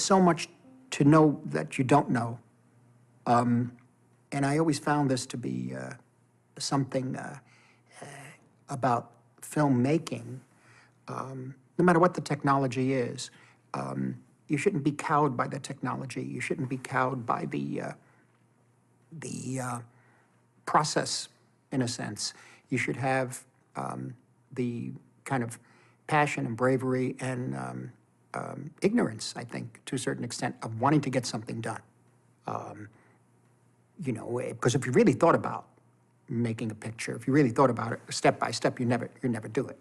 so much to know that you don't know. And I always found this to be something about filmmaking. No matter what the technology is, you shouldn't be cowed by the technology. You shouldn't be cowed by the process, in a sense. You should have the kind of passion and bravery and ignorance, I think, to a certain extent, of wanting to get something done. You know, because if you really thought about making a picture, if you really thought about it step by step, you never do it.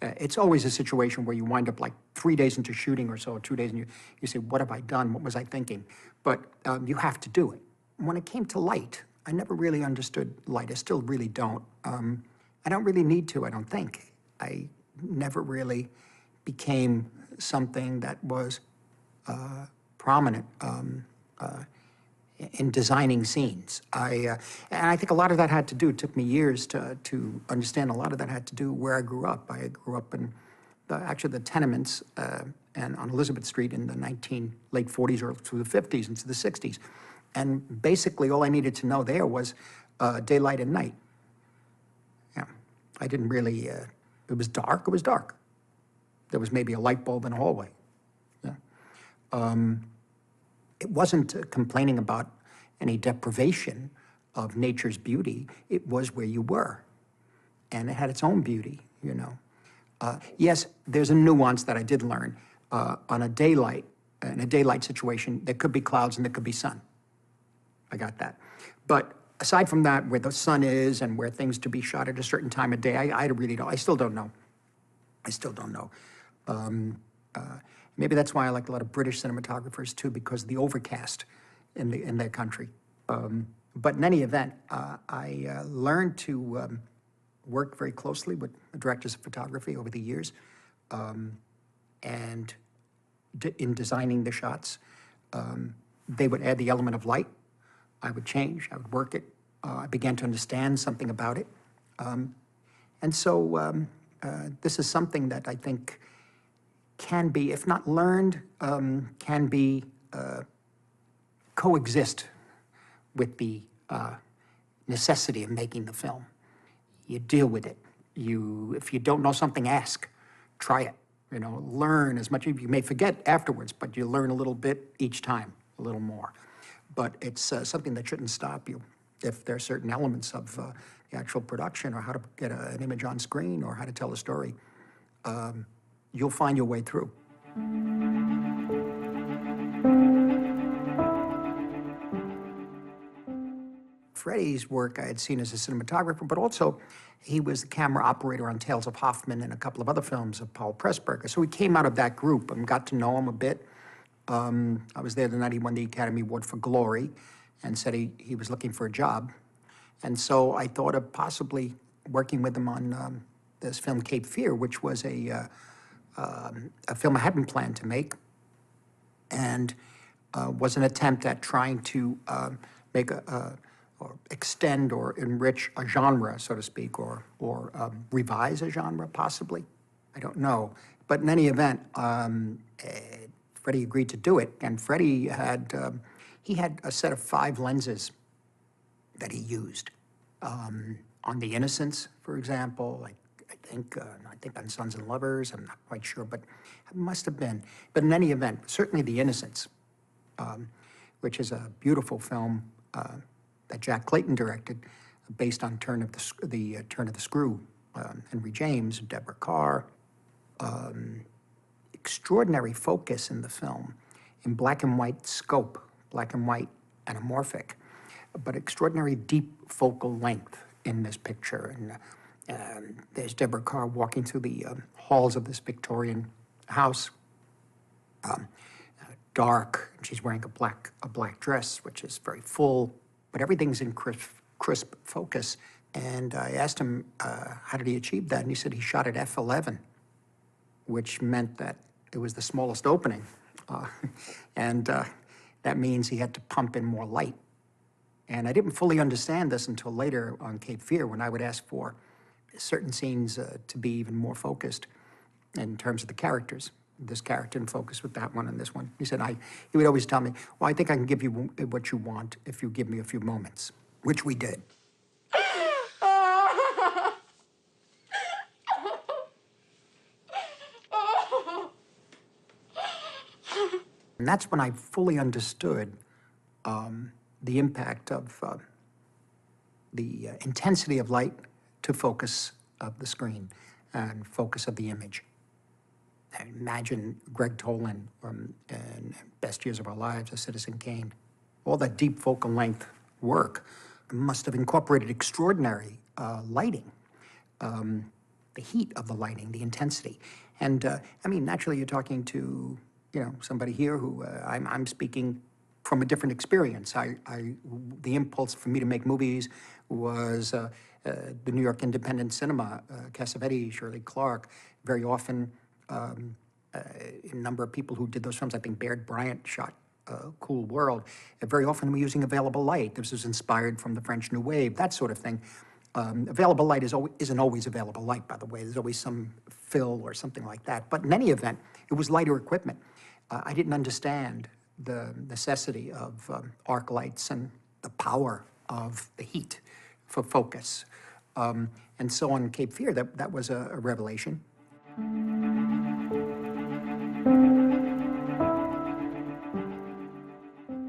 It's always a situation where you wind up like 3 days into shooting or so, or 2 days, and you say, what have I done? What was I thinking? But you have to do it. When it came to light, I never really understood light. I still really don't. I don't really need to, I don't think. I never really became something that was prominent in designing scenes. And I think a lot of that had to do, it took me years to understand, a lot of that had to do where I grew up. I grew up in actually the tenements and on Elizabeth Street in the late 40s or through the 50s into the 60s. And basically all I needed to know there was daylight and night. Yeah, I didn't really, it was dark, There was maybe a light bulb in a hallway. Yeah. It wasn't complaining about any deprivation of nature's beauty. It was where you were. And it had its own beauty, you know. Yes, there's a nuance that I did learn. In a daylight situation, there could be clouds and there could be sun. I got that. But aside from that, where the sun is and where things to be shot at a certain time of day, I really don't, I still don't know. I still don't know. Maybe that's why I like a lot of British cinematographers too, because of the overcast in their country. But in any event, I learned to work very closely with the directors of photography over the years, and in designing the shots. They would add the element of light. I would change, I would work it. I began to understand something about it. And so this is something that I think can be, if not learned, can be coexist with the necessity of making the film. You deal with it. If you don't know something, ask, try it. You know, learn as much. You may forget afterwards, but you learn a little bit each time, a little more. But it's something that shouldn't stop you. If there are certain elements of the actual production, or how to get an image on screen, or how to tell a story, you'll find your way through. Freddie's work I had seen as a cinematographer, but also he was the camera operator on Tales of Hoffman and a couple of other films of Paul Pressburger. So we came out of that group and got to know him a bit. I was there the night he won the Academy Award for Glory, and said he was looking for a job. And so I thought of possibly working with him on this film Cape Fear, which was a film I hadn't planned to make, and was an attempt at trying to make or extend or enrich a genre, so to speak, or revise a genre, possibly. I don't know. But in any event, Freddie agreed to do it, and Freddie had a set of 5 lenses that he used. On The Innocents, for example, I think on Sons and Lovers, I'm not quite sure, but it must have been. But in any event, certainly The Innocents, which is a beautiful film that Jack Clayton directed, based on Turn of the Screw, Henry James, Deborah Carr. Extraordinary focus in the film, in black and white scope, black and white anamorphic, but extraordinary deep focal length in this picture. And there's Deborah Carr walking through the halls of this Victorian house, dark. She's wearing a black dress, which is very full, but everything's in crisp focus. And I asked him, how did he achieve that? And he said he shot at f11, which meant that it was the smallest opening. And that means he had to pump in more light. And I didn't fully understand this until later on Cape Fear, when I would ask for certain scenes to be even more focused in terms of the characters. this character and focus with that one and this one. He said, he would always tell me, well, I think I can give you what you want if you give me a few moments, which we did. And that's when I fully understood the impact of the intensity of light to focus of the screen and focus of the image. I imagine Greg Tolan in Best Years of Our Lives, A Citizen Kane. All that deep focal length work must have incorporated extraordinary lighting, the heat of the lighting, the intensity. And I mean, naturally, you're talking to somebody here who I'm speaking from a different experience. The impulse for me to make movies was the New York independent cinema, Cassavetes, Shirley Clark. Very often, a number of people who did those films, I think Baird Bryant shot Cool World. Very often we're using available light. This was inspired from the French New Wave, that sort of thing. Available light isn't always available light, by the way. There's always some fill or something like that. But in any event, it was lighter equipment. I didn't understand the necessity of arc lights and the power of the heat for focus. And so on Cape Fear, that was a revelation.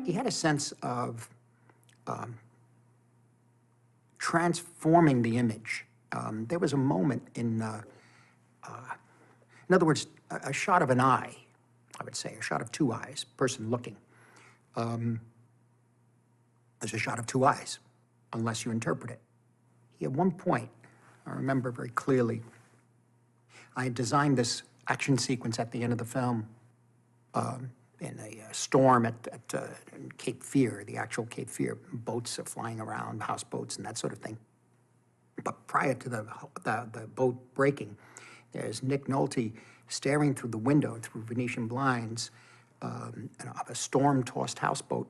He had a sense of transforming the image. There was a moment in other words, a shot of an eye, I would say, a shot of two eyes, person looking. There's a shot of two eyes, unless you interpret it. At one point, I remember very clearly, I had designed this action sequence at the end of the film in a storm at Cape Fear, the actual Cape Fear. Boats are flying around, houseboats and that sort of thing. But prior to the boat breaking, there's Nick Nolte staring through the window, through Venetian blinds, of a storm-tossed houseboat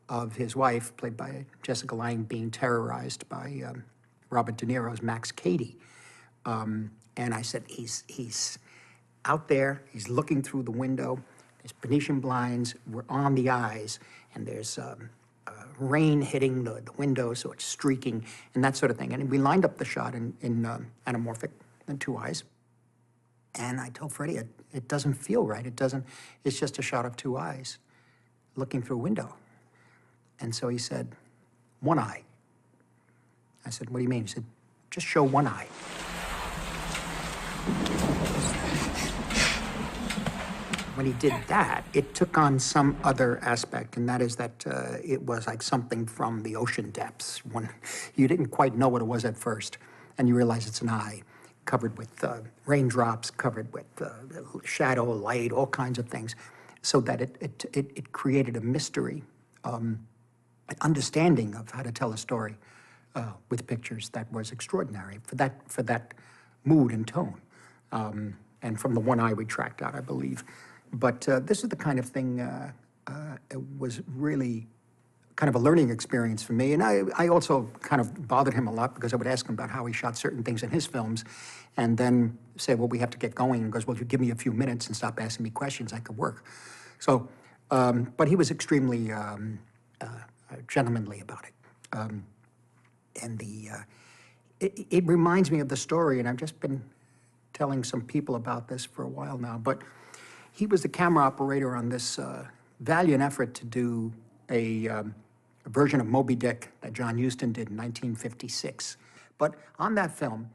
of his wife, played by Jessica Lange, being terrorized by Robert De Niro's Max Cady. And I said, he's out there, he's looking through the window, there's Venetian blinds, we're on the eyes, and there's rain hitting the window, so it's streaking, and that sort of thing. And we lined up the shot in anamorphic, and two eyes. And I told Freddie, it doesn't feel right. It's just a shot of two eyes looking through a window. And so he said, one eye. I said, what do you mean? He said, just show one eye. When he did that, it took on some other aspect, and that is that it was like something from the ocean depths. You didn't quite know what it was at first, and you realize it's an eye, covered with raindrops, covered with shadow, light, all kinds of things, so that it created a mystery, an understanding of how to tell a story with pictures that was extraordinary for that mood and tone. And from the one eye we tracked out, I believe. But this is the kind of thing, it was really kind of a learning experience for me. And I also kind of bothered him a lot because I would ask him about how he shot certain things in his films and then say, well, we have to get going. And he goes, well, if you give me a few minutes and stop asking me questions, I could work. So, but he was extremely gentlemanly about it. And it reminds me of the story, and I've just been telling some people about this for a while now, but he was the camera operator on this valiant effort to do a version of Moby Dick that John Huston did in 1956. But on that film,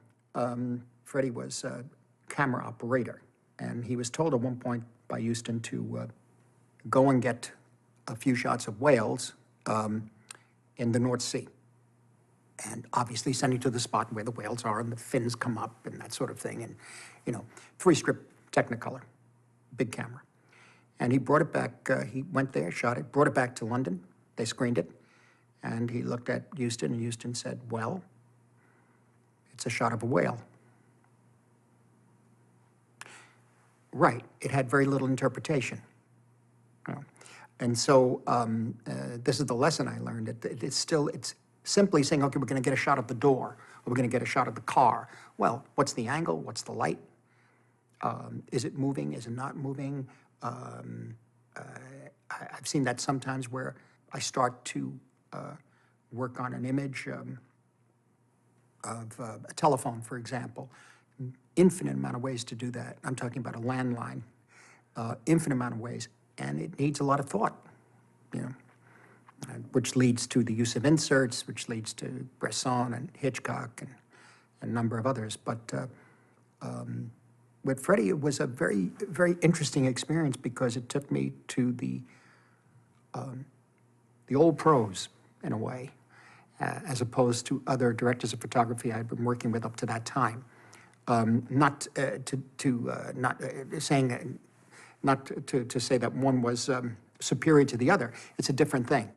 Freddie was a camera operator, and he was told at one point by Huston to go and get a few shots of whales in the North Sea. And obviously sending to the spot where the whales are and the fins come up and that sort of thing. And, 3-script Technicolor, big camera. And he brought it back, he went there, shot it, brought it back to London. They screened it. And he looked at Huston, and Huston said, well, it's a shot of a whale. Right, it had very little interpretation. And so this is the lesson I learned. It's simply saying, okay, we're going to get a shot of the door, or we're going to get a shot of the car. Well, what's the angle? What's the light? Is it moving? Is it not moving? I've seen that sometimes where I start to work on an image of a telephone, for example. Infinite amount of ways to do that. I'm talking about a landline. Infinite amount of ways, and it needs a lot of thought, you know, which leads to the use of inserts, which leads to Bresson and Hitchcock and a number of others. But with Freddie, it was a very, very interesting experience because it took me to the old pros, in a way, as opposed to other directors of photography I'd been working with up to that time. Not saying not to say that one was superior to the other. It's a different thing.